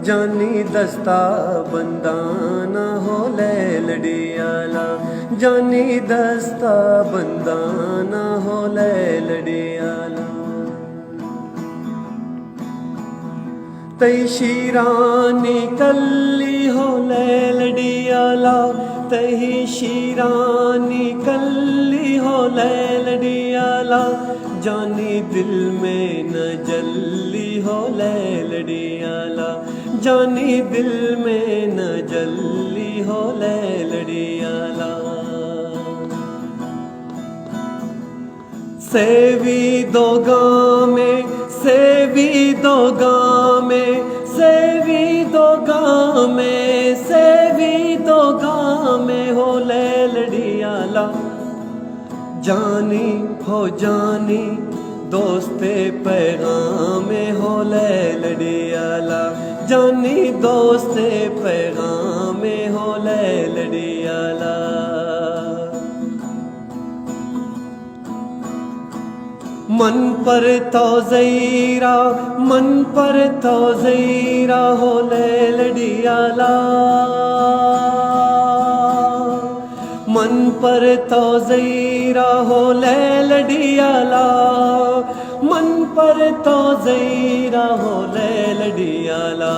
जानी दस्ता बंदाना हो लड़ियाला, जानी दस्ता बंदाना हो लड़ियाला। तई शीरानी कल्ली हो लड़ियाला, तही शीरानी कल्ली हो लड़ियाला। जानी दिल में न जल्ली हो लड़ियाला, जानी दिल में न जल्ली हो लड़ियाला। सेवी दो गाँव में, सेवी दो गाँव में, सेवी दो गाँव में, सेवी दो गाँव में हो लड़ियाला। जानी हो जानी दोस्ते पैगाम हो लड़ियाला, जानी दोस्ते पैगाम हो लड़ियाला। मन पर तो ज़हीरा, मन पर तो ज़हीरा हो लड़ियाला। मन पर तो ज़हीरा हो लड़ियाला, मन पर तो ज़हीरा हो लड़ियाला।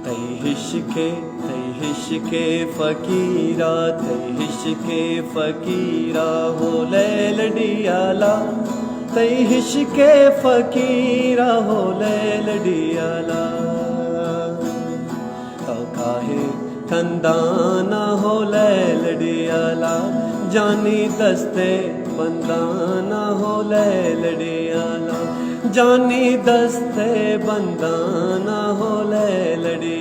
तई हिश्के फ़कीरा, तई हिश्के फ़कीरा हो लड़ियाला, तई हिश्के फ़कीरा हो लड़ियाला। काहे कंदाना हो लड़ियाला, जानी दस्ते बंदाना हो लड़ियाला, जानी दस्ते बंदाना हो लड़ियाला।